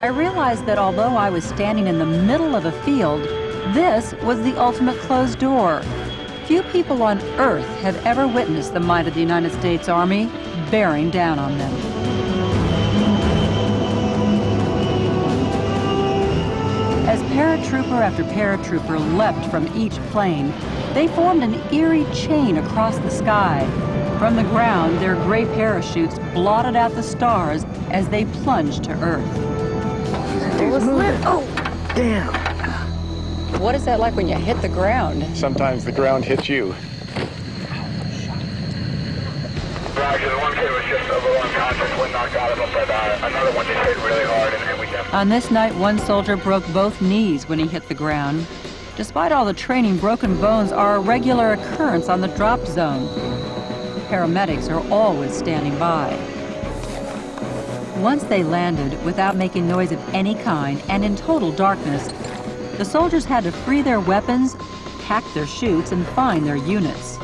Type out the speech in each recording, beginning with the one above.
I realized that although I was standing in the middle of a field, this was the ultimate closed door. Few people on Earth have ever witnessed the might of the United States Army bearing down on them. As paratrooper after paratrooper leapt from each plane, they formed an eerie chain across the sky. From the ground, their gray parachutes blotted out the stars as they plunged to Earth. Oh, damn. What is that like when you hit the ground? Sometimes the ground hits you. Roger, the 1K was just over one contact, wind knocked out of him, but another one just hit really hard, and we definitely... On this night, one soldier broke both knees when he hit the ground. Despite all the training, broken bones are a regular occurrence on the drop zone. Paramedics are always standing by. Once they landed, without making noise of any kind and in total darkness, the soldiers had to free their weapons, pack their chutes, and find their units.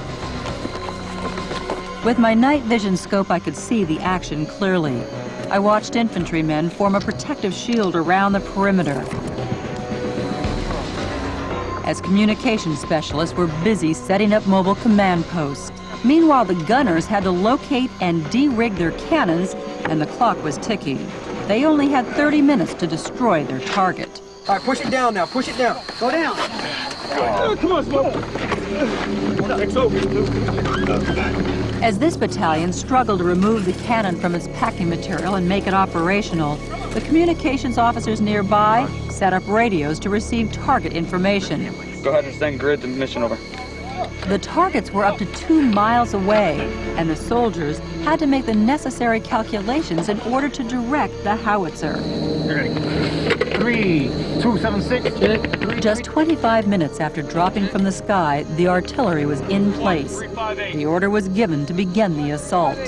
With my night vision scope, I could see the action clearly. I watched infantrymen form a protective shield around the perimeter. As communication specialists were busy setting up mobile command posts. Meanwhile, the gunners had to locate and de-rig their cannons, and the clock was ticking. They only had 30 minutes to destroy their target. All right, push it down now. Push it down. Go down. Come on, Smoke. As this battalion struggled to remove the cannon from its packing material and make it operational, the communications officers nearby set up radios to receive target information. Go ahead and send grid the mission over. The targets were up to 2 miles away, and the soldiers had to make the necessary calculations in order to direct the howitzer. 3276. Just 25 minutes after dropping from the sky, the artillery was in place. The order was given to begin the assault.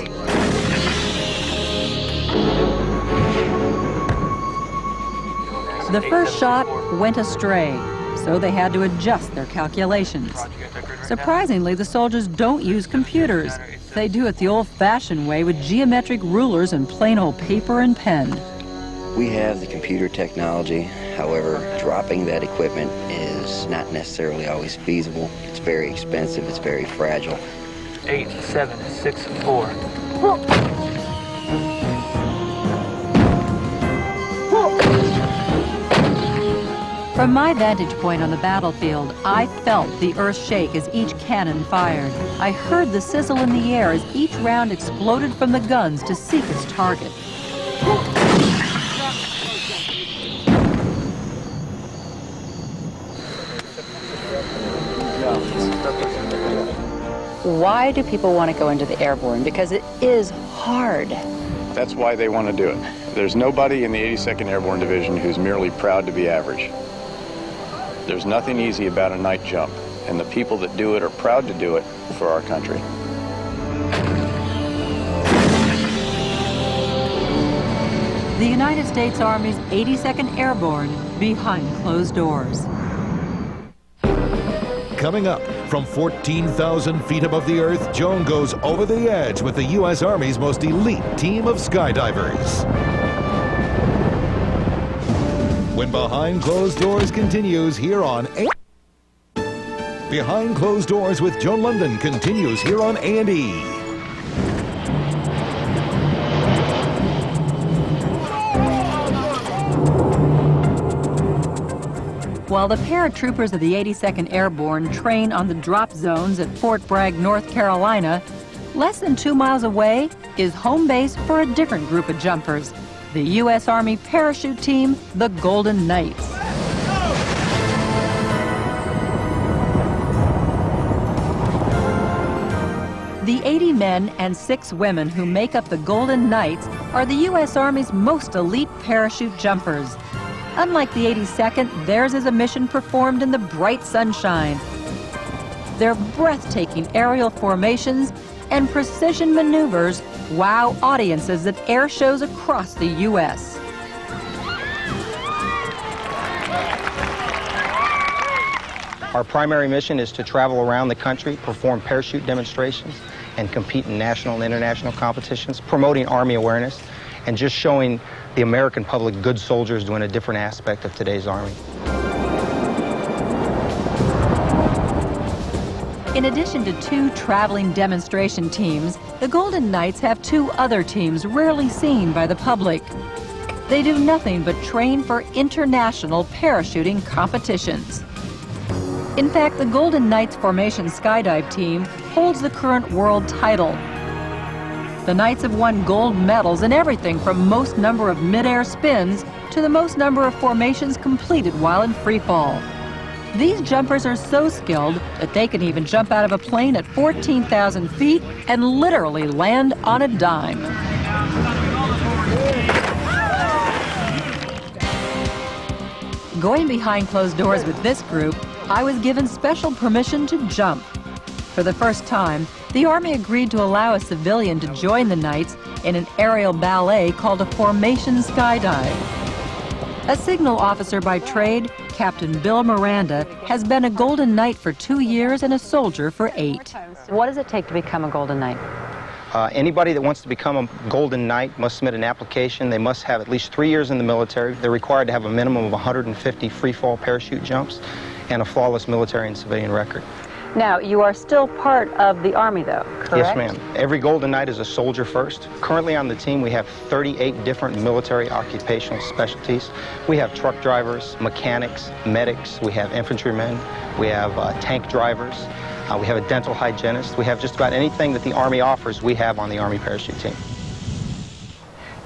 The first shot went astray, so they had to adjust their calculations. Surprisingly, the soldiers don't use computers. They do it the old-fashioned way with geometric rulers and plain old paper and pen. We have the computer technology. However, dropping that equipment is not necessarily always feasible. It's very expensive. It's very fragile. 8764. From my vantage point on the battlefield, I felt the earth shake as each cannon fired. I heard the sizzle in the air as each round exploded from the guns to seek its target. Why do people want to go into the airborne? Because it is hard. That's why they want to do it. There's nobody in the 82nd Airborne Division who's merely proud to be average. There's nothing easy about a night jump, and the people that do it are proud to do it for our country. The United States Army's 82nd Airborne behind closed doors. Coming up, from 14,000 feet above the earth, Joan goes over the edge with the U.S. Army's most elite team of skydivers. When Behind Closed Doors continues here on Behind Closed Doors with Joan Lunden continues here on A&E. While the paratroopers of the 82nd Airborne train on the drop zones at Fort Bragg, North Carolina, less than 2 miles away is home base for a different group of jumpers, the U.S. Army parachute team, the Golden Knights. The 80 men and 6 women who make up the Golden Knights are the U.S. Army's most elite parachute jumpers. Unlike the 82nd, theirs is a mission performed in the bright sunshine. Their breathtaking aerial formations and precision maneuvers wow audiences at air shows across the U.S. Our primary mission is to travel around the country, perform parachute demonstrations, and compete in national and international competitions, promoting Army awareness, and just showing the American public good soldiers doing a different aspect of today's Army. In addition to 2 traveling demonstration teams, the Golden Knights have 2 other teams rarely seen by the public. They do nothing but train for international parachuting competitions. In fact, the Golden Knights Formation Skydive team holds the current world title. The Knights have won gold medals in everything from most number of mid-air spins to the most number of formations completed while in free fall. These jumpers are so skilled that they can even jump out of a plane at 14,000 feet and literally land on a dime. Going behind closed doors with this group, I was given special permission to jump. For the first time, the Army agreed to allow a civilian to join the Knights in an aerial ballet called a formation skydive. A signal officer by trade, Captain Bill Miranda, has been a Golden Knight for 2 years and a soldier for 8. What does it take to become a Golden Knight? Anybody that wants to become a Golden Knight must submit an application. They must have at least 3 years in the military. They're required to have a minimum of 150 free fall parachute jumps and a flawless military and civilian record. Now, you are still part of the Army, though, correct? Yes, ma'am. Every Golden Knight is a soldier first. Currently on the team, we have 38 different military occupational specialties. We have truck drivers, mechanics, medics, we have infantrymen, we have tank drivers, we have a dental hygienist. We have just about anything that the Army offers, we have on the Army parachute team.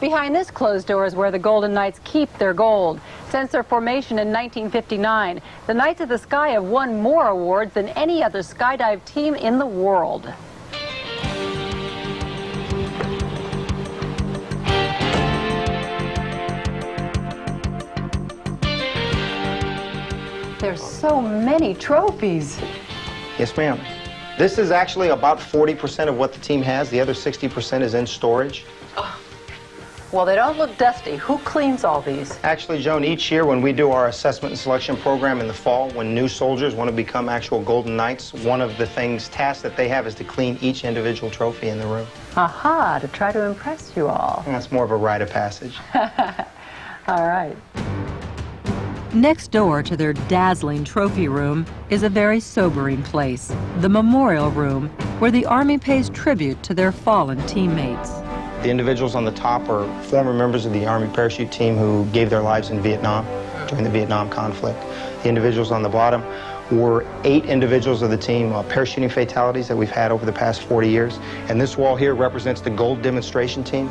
Behind this closed door is where the Golden Knights keep their gold. Since their formation in 1959, the Knights of the Sky have won more awards than any other skydive team in the world. There's so many trophies. Yes, ma'am. This is actually about 40% of what the team has. The other 60% is in storage. Well, they don't look dusty. Who cleans all these? Actually, Joan, each year when we do our assessment and selection program in the fall, when new soldiers want to become actual Golden Knights, one of the tasks that they have is to clean each individual trophy in the room. Aha, to try to impress you all. And that's more of a rite of passage. All right. Next door to their dazzling trophy room is a very sobering place, the Memorial Room, where the Army pays tribute to their fallen teammates. The individuals on the top are former members of the Army parachute team who gave their lives in Vietnam during the Vietnam conflict. The individuals on the bottom were 8 individuals of the team parachuting fatalities that we've had over the past 40 years. And this wall here represents the gold demonstration team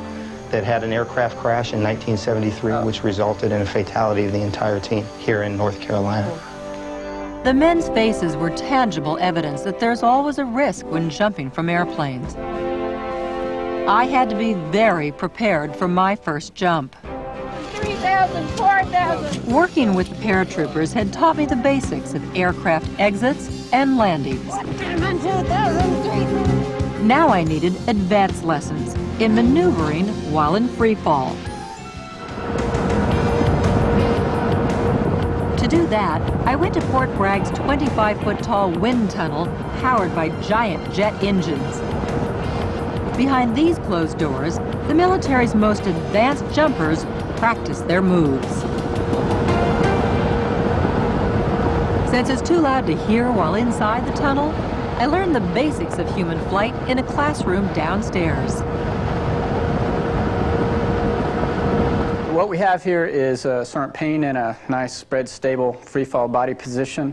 that had an aircraft crash in 1973, which resulted in a fatality of the entire team here in North Carolina. The men's faces were tangible evidence that there's always a risk when jumping from airplanes. I had to be very prepared for my first jump. 3,000, 4,000. Working with the paratroopers had taught me the basics of aircraft exits and landings. 2,000, 3,000. Now I needed advanced lessons in maneuvering while in free fall. To do that, I went to Fort Bragg's 25-foot-tall wind tunnel powered by giant jet engines. Behind these closed doors, the military's most advanced jumpers practice their moves. Since it's too loud to hear while inside the tunnel, I learned the basics of human flight in a classroom downstairs. What we have here is Sergeant Payne in a nice spread, stable, free fall body position.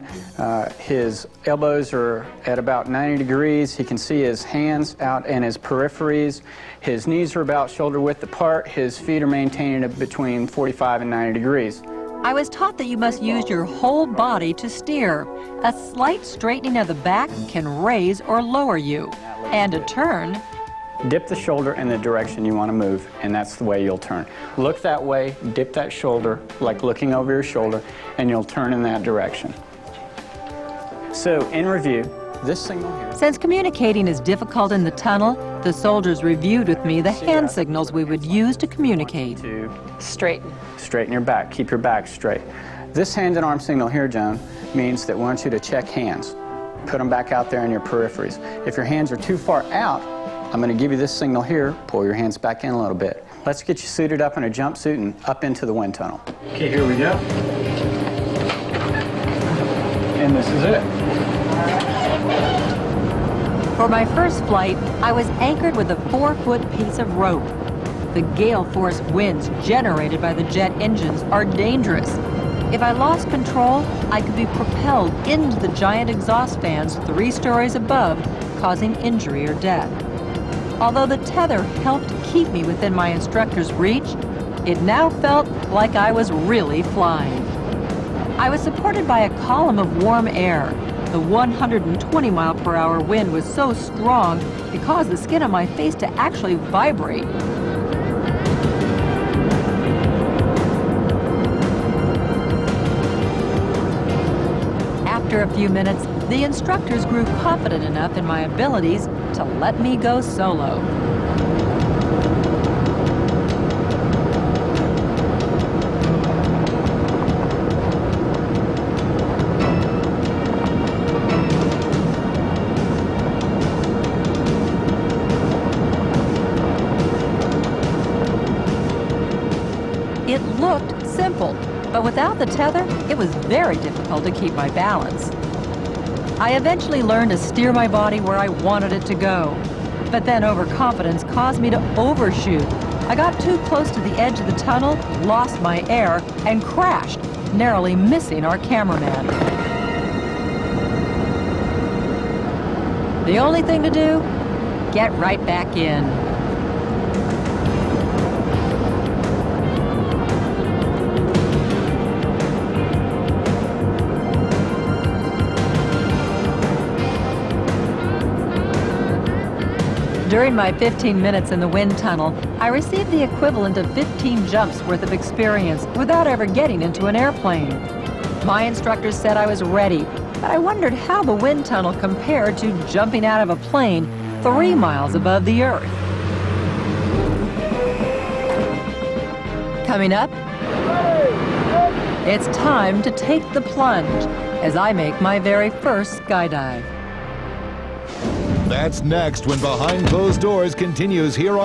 His elbows are at about 90 degrees. He can see his hands out and his peripheries. His knees are about shoulder width apart. His feet are maintaining between 45 and 90 degrees. I was taught that you must use your whole body to steer. A slight straightening of the back can raise or lower you. And a turn. Dip the shoulder in the direction you want to move, and that's the way you'll turn. Look that way, dip that shoulder, like looking over your shoulder, and you'll turn in that direction. So, in review, this signal here... Since communicating is difficult in the tunnel, the soldiers reviewed with me the hand signals we would use to communicate. Straighten. Straighten your back. Keep your back straight. This hand and arm signal here, Joan, means that we want you to check hands. Put them back out there in your peripheries. If your hands are too far out, I'm going to give you this signal here. Pull your hands back in a little bit. let's get you suited up in a jumpsuit and up into the wind tunnel. Okay, here we go. And this is it. For my first flight, I was anchored with a 4-foot piece of rope. The gale-force winds generated by the jet engines are dangerous. If I lost control, I could be propelled into the giant exhaust fans 3 stories above, causing injury or death. Although the tether helped keep me within my instructor's reach, it now felt like I was really flying. I was supported by a column of warm air. The 120-mile-per-hour wind was so strong it caused the skin on my face to actually vibrate. After a few minutes, the instructors grew confident enough in my abilities to let me go solo. It looked simple, but without the tether, it was very difficult to keep my balance. I eventually learned to steer my body where I wanted it to go, but then overconfidence caused me to overshoot. I got too close to the edge of the tunnel, lost my air, and crashed, narrowly missing our cameraman. The only thing to do, get right back in. During my 15 minutes in the wind tunnel, I received the equivalent of 15 jumps worth of experience without ever getting into an airplane. My instructor said I was ready, but I wondered how the wind tunnel compared to jumping out of a plane 3 miles above the earth. Coming up, it's time to take the plunge as I make my very first skydive. That's next when Behind Closed Doors continues here on